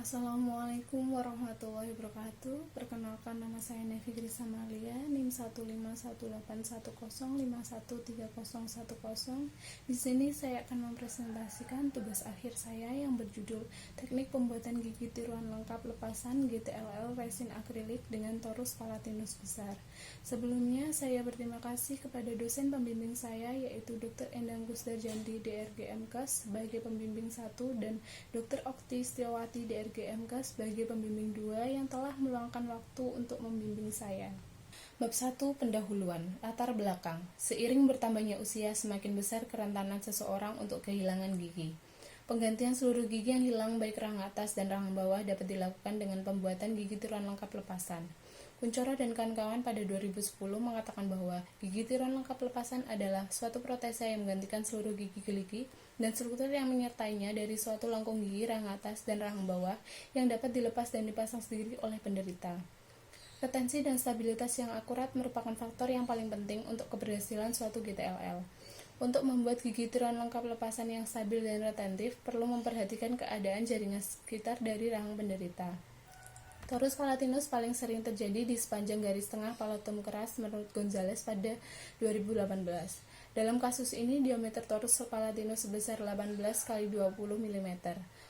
Assalamualaikum warahmatullahi wabarakatuh. Perkenalkan, nama saya Nevi Grisa Malia, NIM 1518181313010. Di sini saya akan mempresentasikan tugas akhir saya yang berjudul Teknik Pembuatan Gigi Tiruan Lengkap Lepasan GTLL Resin Akrilik dengan Torus Palatinus Besar. Sebelumnya, saya berterima kasih kepada dosen pembimbing saya, yaitu Dr. Endang Kusdarjanti DRG MKes sebagai pembimbing 1 dan Dr. Okti Setiawati DRG MKes sebagai pembimbing 2 yang telah meluangkan waktu untuk membimbing saya. Bab 1. Pendahuluan. Latar belakang. Seiring bertambahnya usia, semakin besar kerentanan seseorang untuk kehilangan gigi. Penggantian seluruh gigi yang hilang baik rahang atas dan rahang bawah dapat dilakukan dengan pembuatan gigi tiruan lengkap lepasan. Kuncoro dan kawan-kawan pada 2010 mengatakan bahwa gigi tiruan lengkap lepasan adalah suatu protesa yang menggantikan seluruh gigi geligi dan struktur yang menyertainya dari suatu lengkung gigi rahang atas dan rahang bawah yang dapat dilepas dan dipasang sendiri oleh penderita. Retensi dan stabilitas yang akurat merupakan faktor yang paling penting untuk keberhasilan suatu GTLL. Untuk membuat gigi tiruan lengkap lepasan yang stabil dan retentif, perlu memperhatikan keadaan jaringan sekitar dari rahang penderita. Torus palatinus paling sering terjadi di sepanjang garis tengah palatum keras menurut Gonzales pada 2018. Dalam kasus ini, diameter torus palatinus sebesar 18 x 20 mm.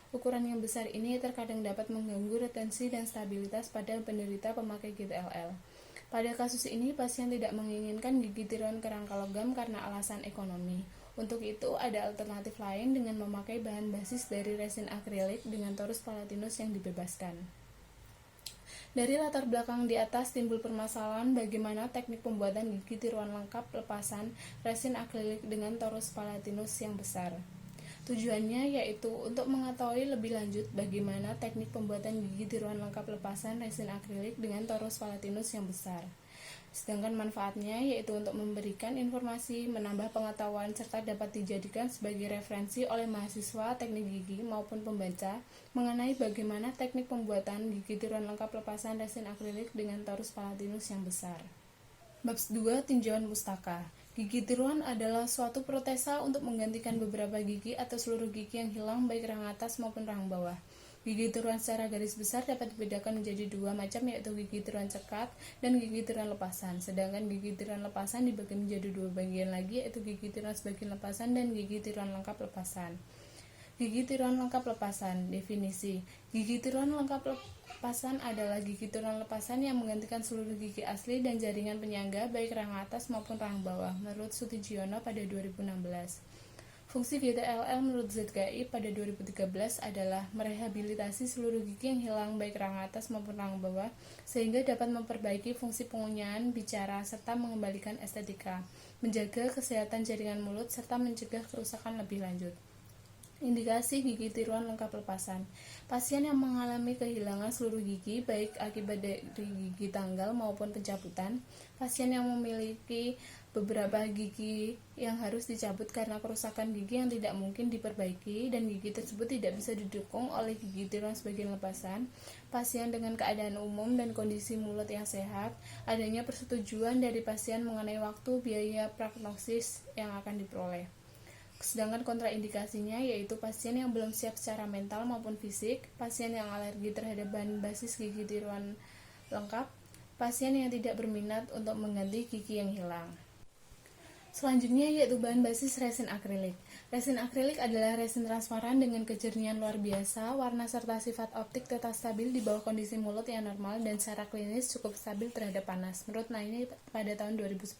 Ukuran yang besar ini terkadang dapat mengganggu retensi dan stabilitas pada penderita pemakai GTLL. Pada kasus ini, pasien tidak menginginkan gigi tiruan kerangka logam karena alasan ekonomi. Untuk itu, ada alternatif lain dengan memakai bahan basis dari resin akrilik dengan torus palatinus yang dibebaskan. Dari latar belakang di atas timbul permasalahan bagaimana teknik pembuatan gigi tiruan lengkap lepasan resin akrilik dengan torus palatinus yang besar. Tujuannya yaitu untuk mengetahui lebih lanjut bagaimana teknik pembuatan gigi tiruan lengkap lepasan resin akrilik dengan torus palatinus yang besar. Sedangkan manfaatnya yaitu untuk memberikan informasi, menambah pengetahuan, serta dapat dijadikan sebagai referensi oleh mahasiswa teknik gigi maupun pembaca mengenai bagaimana teknik pembuatan gigi tiruan lengkap lepasan resin akrilik dengan torus palatinus yang besar. Bab 2. Tinjauan pustaka. Gigi tiruan adalah suatu protesa untuk menggantikan beberapa gigi atau seluruh gigi yang hilang baik rahang atas maupun rahang bawah. Gigi tiruan secara garis besar dapat dibedakan menjadi dua macam, yaitu gigi tiruan cekat dan gigi tiruan lepasan. Sedangkan gigi tiruan lepasan dibagi menjadi dua bagian lagi, yaitu gigi tiruan sebagian lepasan dan gigi tiruan lengkap lepasan. Gigi tiruan lengkap lepasan. Definisi. Gigi tiruan lengkap lepasan adalah gigi tiruan lepasan yang menggantikan seluruh gigi asli dan jaringan penyangga baik rahang atas maupun rahang bawah, menurut Sutijiono pada 2016. Fungsi GTLL menurut ZKI pada 2013 adalah merehabilitasi seluruh gigi yang hilang baik rahang atas maupun rahang bawah sehingga dapat memperbaiki fungsi pengunyahan, bicara, serta mengembalikan estetika, menjaga kesehatan jaringan mulut, serta mencegah kerusakan lebih lanjut. Indikasi gigi tiruan lengkap lepasan. Pasien yang mengalami kehilangan seluruh gigi baik akibat dari gigi tanggal maupun pencabutan, pasien yang memiliki beberapa gigi yang harus dicabut karena kerusakan gigi yang tidak mungkin diperbaiki dan gigi tersebut tidak bisa didukung oleh gigi tiruan sebagian lepasan, pasien dengan keadaan umum dan kondisi mulut yang sehat, adanya persetujuan dari pasien mengenai waktu biaya prognosis yang akan diperoleh. Sedangkan kontraindikasinya yaitu pasien yang belum siap secara mental maupun fisik, pasien yang alergi terhadap bahan basis gigi tiruan lengkap, pasien yang tidak berminat untuk mengganti gigi yang hilang. Selanjutnya yaitu bahan basis resin akrilik. Resin akrilik adalah resin transparan dengan kejernihan luar biasa, warna serta sifat optik tetap stabil di bawah kondisi mulut yang normal dan secara klinis cukup stabil terhadap panas, menurut Naini pada tahun 2011.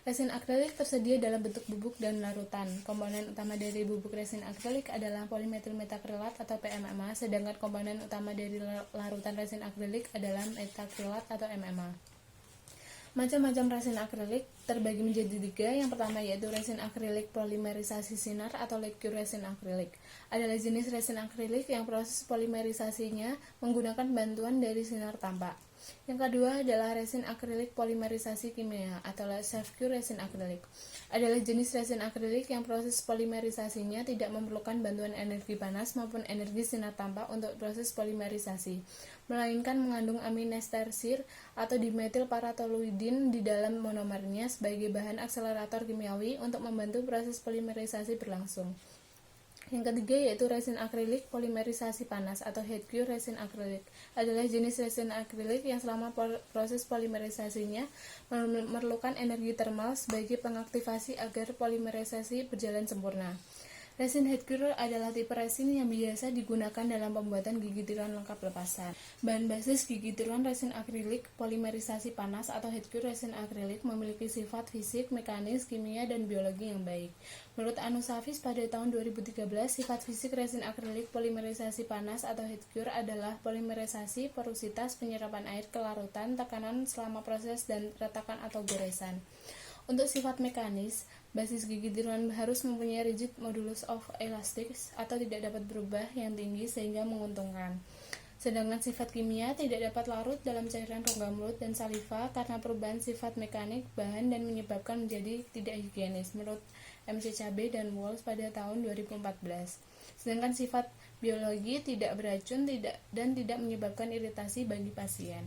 Resin akrilik tersedia dalam bentuk bubuk dan larutan. Komponen utama dari bubuk resin akrilik adalah polimetil metakrilat atau PMMA, sedangkan komponen utama dari larutan resin akrilik adalah metakrilat atau MMA. Macam-macam resin akrilik terbagi menjadi tiga. Yang pertama yaitu resin akrilik polimerisasi sinar atau liquid resin akrilik. Adalah jenis resin akrilik yang proses polimerisasinya menggunakan bantuan dari sinar tampak. Yang kedua adalah resin akrilik polimerisasi kimia atau self-cure resin akrilik. Adalah jenis resin akrilik yang proses polimerisasinya tidak memerlukan bantuan energi panas maupun energi sinar tampak untuk proses polimerisasi, melainkan mengandung aminestersir atau dimetil paratoluidin di dalam monomernya sebagai bahan akselerator kimiawi untuk membantu proses polimerisasi berlangsung. Yang ketiga yaitu resin akrilik polimerisasi panas atau heat cure resin akrilik. Adalah jenis resin akrilik yang selama proses polimerisasinya memerlukan energi termal sebagai pengaktifasi agar polimerisasi berjalan sempurna. Resin heat cure adalah tipe resin yang biasa digunakan dalam pembuatan gigi tiruan lengkap lepasan. Bahan basis gigi tiruan resin akrilik polimerisasi panas atau heat cure resin akrilik memiliki sifat fisik, mekanis, kimia, dan biologi yang baik. Menurut Anusafis pada tahun 2013, sifat fisik resin akrilik polimerisasi panas atau heat cure adalah polimerisasi, porositas, penyerapan air, kelarutan, tekanan selama proses, dan retakan atau goresan. Untuk sifat mekanis, basis gigi tiruan harus mempunyai rigid modulus of elastics atau tidak dapat berubah yang tinggi sehingga menguntungkan. Sedangkan sifat kimia tidak dapat larut dalam cairan rongga mulut dan saliva karena perubahan sifat mekanik bahan dan menyebabkan menjadi tidak higienis menurut McCabe dan Walsh pada tahun 2014. Sedangkan sifat biologi tidak beracun dan tidak menyebabkan iritasi bagi pasien.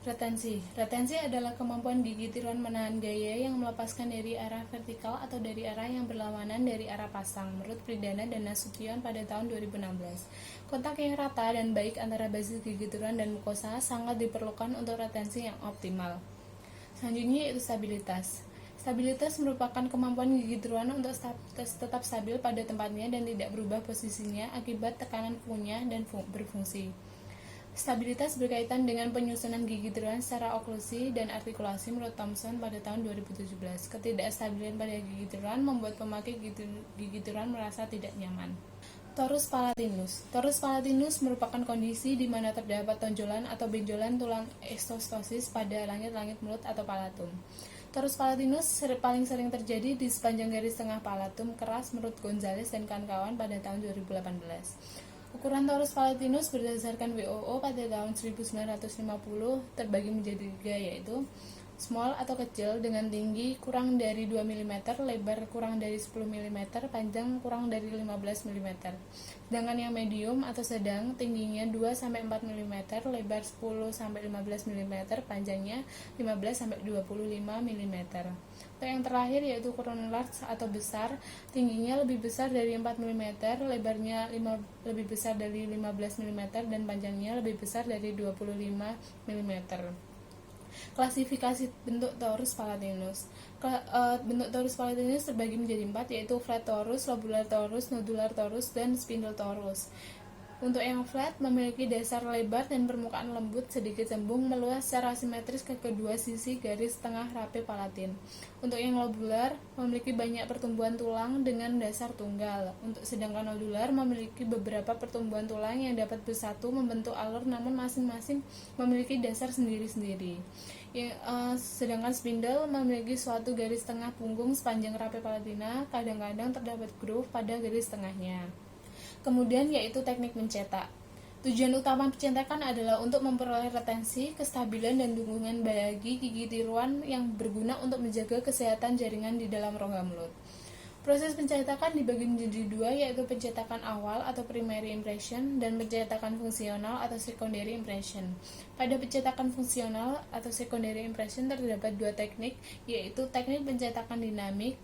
Retensi adalah kemampuan gigi tiruan menahan gaya yang melepaskan dari arah vertikal atau dari arah yang berlawanan dari arah pasang, menurut Pridana dan Nasution pada tahun 2016. Kontak yang rata dan baik antara basis gigi tiruan dan mukosa sangat diperlukan untuk retensi yang optimal. Selanjutnya yaitu stabilitas. Stabilitas merupakan kemampuan gigi tiruan untuk tetap stabil pada tempatnya dan tidak berubah posisinya akibat tekanan kunyah dan berfungsi. Stabilitas berkaitan dengan penyusunan gigi tiruan secara oklusi dan artikulasi menurut Thomson pada tahun 2017. Ketidakstabilan pada gigi tiruan membuat pemakai gigi tiruan merasa tidak nyaman. Torus palatinus. Torus palatinus merupakan kondisi di mana terdapat tonjolan atau benjolan tulang ekstostosis pada langit-langit mulut atau palatum. Torus palatinus paling sering terjadi di sepanjang garis tengah palatum keras menurut Gonzales dan kawan-kawan pada tahun 2018. Ukuran torus palatinus berdasarkan WOO pada tahun 1950 terbagi menjadi 3, yaitu small atau kecil dengan tinggi kurang dari 2 mm, lebar kurang dari 10 mm, panjang kurang dari 15 mm. Sedangkan yang medium atau sedang tingginya 2-4 mm, lebar 10-15 mm, panjangnya 15-25 mm. Untuk yang terakhir yaitu ukuran large atau besar, tingginya lebih besar dari 4 mm, lebarnya lebih besar dari 15 mm, dan panjangnya lebih besar dari 25 mm. Klasifikasi bentuk torus palatinus. Bentuk torus palatinus terbagi menjadi 4, yaitu flat torus, lobular torus, nodular torus, dan spindle torus. Untuk yang flat memiliki dasar lebar dan permukaan lembut sedikit cembung meluas secara simetris ke kedua sisi garis tengah rapi palatin. Untuk yang lobular memiliki banyak pertumbuhan tulang dengan dasar tunggal. Sedangkan nodular memiliki beberapa pertumbuhan tulang yang dapat bersatu membentuk alur namun masing-masing memiliki dasar sendiri-sendiri. Sedangkan spindle memiliki suatu garis tengah punggung sepanjang rapi palatina, kadang-kadang terdapat groove pada garis tengahnya. Kemudian yaitu teknik mencetak. Tujuan utama pencetakan adalah untuk memperoleh retensi, kestabilan, dan dukungan bagi gigi tiruan yang berguna untuk menjaga kesehatan jaringan di dalam rongga mulut. Proses pencetakan dibagi menjadi 2, yaitu pencetakan awal atau primary impression dan pencetakan fungsional atau secondary impression. Pada pencetakan fungsional atau secondary impression terdapat 2 teknik, yaitu teknik pencetakan dinamik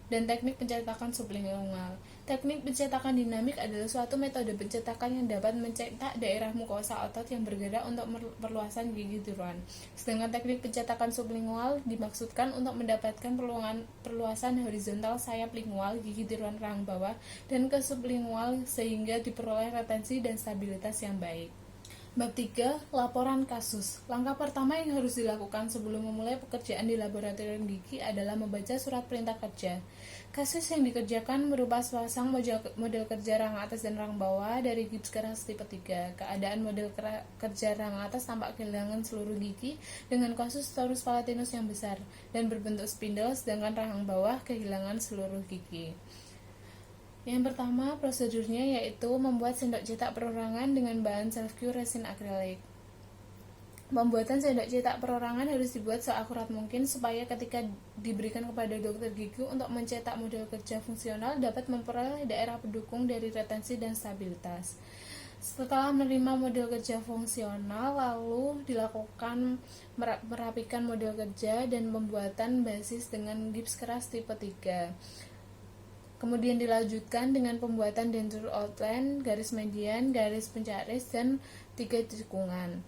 dan teknik pencetakan sublingual. Teknik pencetakan dinamik adalah suatu metode pencetakan yang dapat mencetak daerah mukosa otot yang bergerak untuk perluasan gigi tiruan. Sedangkan teknik pencetakan sublingual dimaksudkan untuk mendapatkan perluasan horizontal sayap lingual gigi tiruan rahang bawah dan ke sublingual sehingga diperoleh retensi dan stabilitas yang baik. Bab 3. Laporan kasus. Langkah pertama yang harus dilakukan sebelum memulai pekerjaan di laboratorium gigi adalah membaca surat perintah kerja. Kasus yang dikerjakan berupa sepasang model kerja rahang atas dan rahang bawah dari gips keras tipe 3. Keadaan model kerja rahang atas tampak kehilangan seluruh gigi dengan kasus torus palatinus yang besar dan berbentuk spindle, sedangkan rahang bawah kehilangan seluruh gigi. Yang pertama, prosedurnya yaitu membuat sendok cetak perorangan dengan bahan self-cure resin akrilik. Pembuatan sendok cetak perorangan harus dibuat seakurat mungkin supaya ketika diberikan kepada dokter gigi untuk mencetak model kerja fungsional dapat memperoleh daerah pendukung dari retensi dan stabilitas. Setelah menerima model kerja fungsional, lalu dilakukan merapikan model kerja dan pembuatan basis dengan gips keras tipe 3. Kemudian dilanjutkan dengan pembuatan denture outline, garis median, garis pencaris, dan 3 tikungan.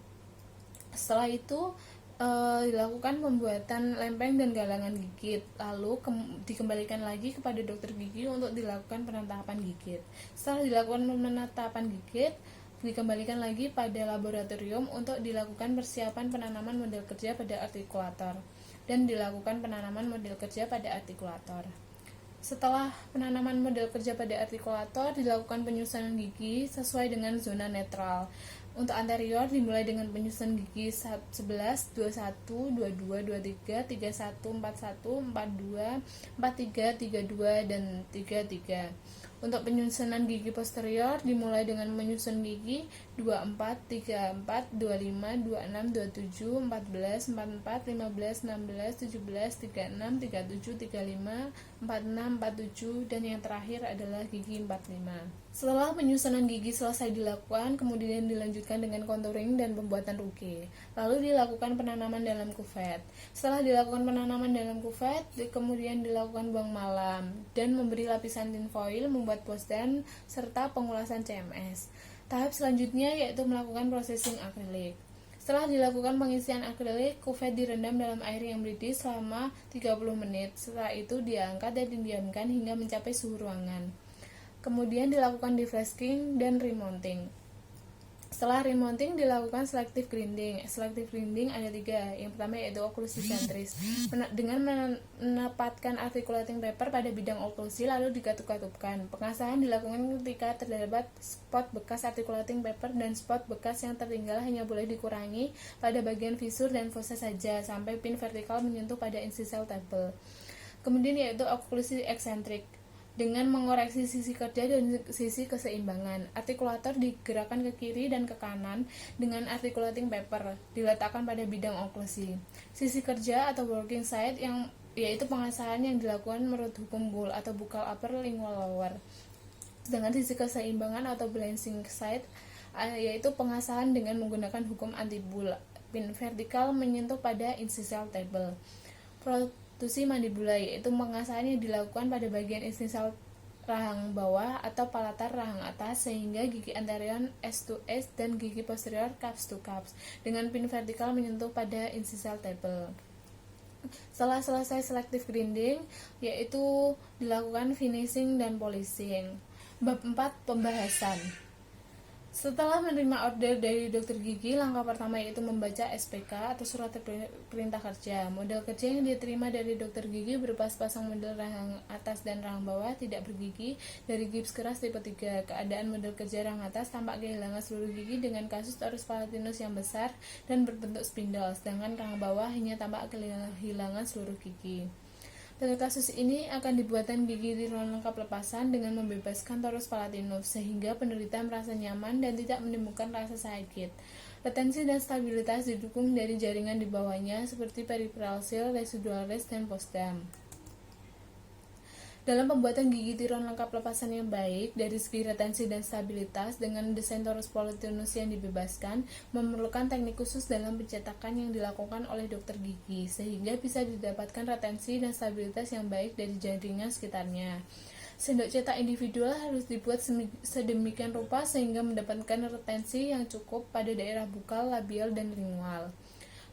Setelah itu dilakukan pembuatan lempeng dan galangan gigit, lalu dikembalikan lagi kepada dokter gigi untuk dilakukan penetapan gigit. Setelah dilakukan penetapan gigit, dikembalikan lagi pada laboratorium untuk dilakukan persiapan penanaman model kerja pada artikulator dan dilakukan penanaman model kerja pada artikulator. Setelah penanaman model kerja pada artikulator, dilakukan penyusunan gigi sesuai dengan zona netral. Untuk anterior dimulai dengan penyusunan gigi 11, 21, 22, 23, 31, 41, 42, 43, 32, dan 33. Untuk penyusunan gigi posterior dimulai dengan menyusun gigi 24, 34, 25, 26, 27, 14, 44, 15, 16, 17, 36, 37, 35, 46, 47, dan yang terakhir adalah gigi 45. Setelah penyusunan gigi selesai dilakukan, kemudian dilanjutkan dengan contouring dan pembuatan ruke. Lalu dilakukan penanaman dalam kuvet. Setelah dilakukan penanaman dalam kuvet, kemudian dilakukan buang malam dan memberi lapisan tinfoil, membuat posdan, serta pengulasan CMS. Tahap selanjutnya yaitu melakukan processing akrilik. Setelah dilakukan pengisian akrilik, kuvet direndam dalam air yang mendidih selama 30 menit. Setelah itu diangkat dan didiamkan hingga mencapai suhu ruangan. Kemudian dilakukan deflasking dan remounting. Setelah remounting dilakukan selective grinding. Selective grinding ada 3. Yang pertama yaitu oklusi sentris. Dengan menempatkan articulating paper pada bidang oklusi lalu dikatup-katupkan. Pengasahan dilakukan ketika terdapat spot bekas articulating paper dan spot bekas yang tertinggal hanya boleh dikurangi pada bagian visur dan fossa saja sampai pin vertikal menyentuh pada incisal table. Kemudian yaitu oklusi eksentrik. Dengan mengoreksi sisi kerja dan sisi keseimbangan, artikulator digerakkan ke kiri dan ke kanan dengan articulating paper diletakkan pada bidang oklusi. Sisi kerja atau working side yang yaitu pengasahan yang dilakukan menurut hukum Bull atau buccal upper lingual lower. Sedangkan sisi keseimbangan atau balancing side yaitu pengasahan dengan menggunakan hukum anti-Bull, pin vertikal menyentuh pada incisal table. Protusi mandibula yaitu pengasahan yang dilakukan pada bagian incisal rahang bawah atau palatar rahang atas sehingga gigi anterior S to S dan gigi posterior cups to cups dengan pin vertikal menyentuh pada incisal table. Setelah selesai selective grinding yaitu dilakukan finishing dan polishing. Bab 4 pembahasan. Setelah menerima order dari dokter gigi, langkah pertama yaitu membaca SPK atau surat perintah kerja. Model kerja yang diterima dari dokter gigi berupa sepasang model rahang atas dan rahang bawah tidak bergigi dari gips keras tipe 3. Keadaan model kerja rahang atas tampak kehilangan seluruh gigi dengan kasus torus palatinus yang besar dan berbentuk spindle, sedangkan rahang bawah hanya tampak kehilangan seluruh gigi. Pada kasus ini akan dibuatkan gigi tiruan lengkap lepasan dengan membebaskan torus palatinus sehingga penderita merasa nyaman dan tidak menimbulkan rasa sakit. Retensi dan stabilitas didukung dari jaringan di bawahnya seperti peripheral seal, residualis, dan postdam. Dalam pembuatan gigi tiruan lengkap lepasan yang baik dari segi retensi dan stabilitas dengan desain torus palatinus yang dibebaskan memerlukan teknik khusus dalam pencetakan yang dilakukan oleh dokter gigi sehingga bisa didapatkan retensi dan stabilitas yang baik dari jaringan sekitarnya. Sendok cetak individual harus dibuat sedemikian rupa sehingga mendapatkan retensi yang cukup pada daerah bukal, labial, dan lingual.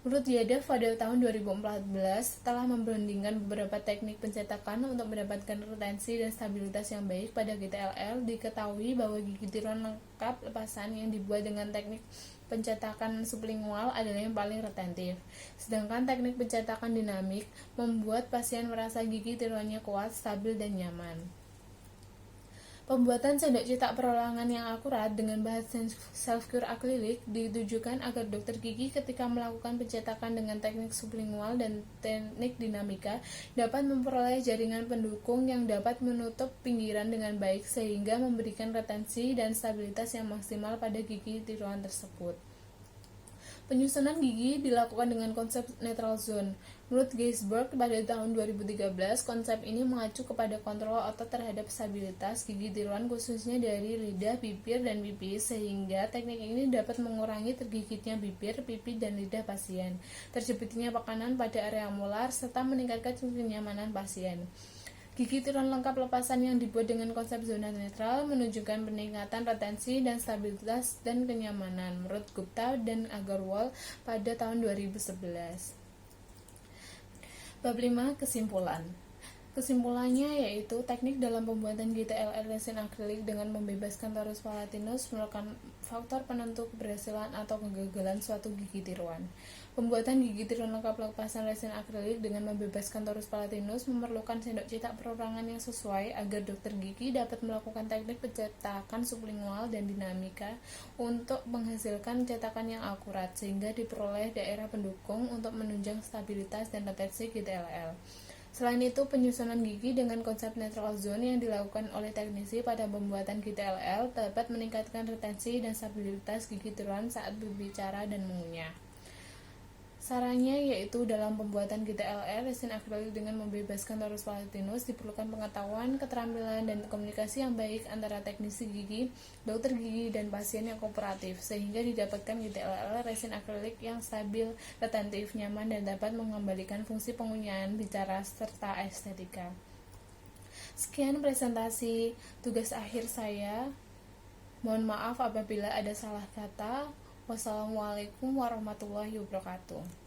Menurut Yadav pada tahun 2014, setelah membandingkan beberapa teknik pencetakan untuk mendapatkan retensi dan stabilitas yang baik pada GTLL, diketahui bahwa gigi tiruan lengkap lepasan yang dibuat dengan teknik pencetakan sublingual adalah yang paling retentif. Sedangkan teknik pencetakan dinamik membuat pasien merasa gigi tiruannya kuat, stabil, dan nyaman. Pembuatan sendok cetak perolangan yang akurat dengan bahan self-cure akrilik ditujukan agar dokter gigi ketika melakukan pencetakan dengan teknik sublingual dan teknik dinamika dapat memperoleh jaringan pendukung yang dapat menutup pinggiran dengan baik sehingga memberikan retensi dan stabilitas yang maksimal pada gigi tiruan tersebut. Penyusunan gigi dilakukan dengan konsep neutral zone. Menurut Geisberg pada tahun 2013, konsep ini mengacu kepada kontrol otot terhadap stabilitas gigi tiruan khususnya dari lidah, bibir, dan pipi sehingga teknik ini dapat mengurangi tergigitnya bibir, pipi, dan lidah pasien, terjepitnya pekanan pada area molar, serta meningkatkan kenyamanan pasien. Gigi tiruan lengkap lepasan yang dibuat dengan konsep zona netral menunjukkan peningkatan retensi dan stabilitas dan kenyamanan menurut Gupta dan Agarwal pada tahun 2011. Bab 5. Kesimpulan. Kesimpulannya yaitu teknik dalam pembuatan GTLR resin akrilik dengan membebaskan torus palatinus merupakan faktor penentu keberhasilan atau kegagalan suatu gigi tiruan. Pembuatan gigi tiruan lengkap lepasan resin akrilik dengan membebaskan torus palatinus memerlukan sendok cetak perorangan yang sesuai agar dokter gigi dapat melakukan teknik pencetakan sublingual dan dinamika untuk menghasilkan cetakan yang akurat sehingga diperoleh daerah pendukung untuk menunjang stabilitas dan retensi GTLR. Selain itu, penyusunan gigi dengan konsep neutral zone yang dilakukan oleh teknisi pada pembuatan GTLR dapat meningkatkan retensi dan stabilitas gigi tiruan saat berbicara dan mengunyah. Sarannya yaitu dalam pembuatan GTLR resin akrilik dengan membebaskan torus palatinus diperlukan pengetahuan, keterampilan, dan komunikasi yang baik antara teknisi gigi, dokter gigi, dan pasien yang kooperatif sehingga didapatkan GTLR resin akrilik yang stabil, retentif, nyaman, dan dapat mengembalikan fungsi pengunyahan, bicara, serta estetika. Sekian presentasi tugas akhir saya. Mohon maaf apabila ada salah kata. Wassalamualaikum warahmatullahi wabarakatuh.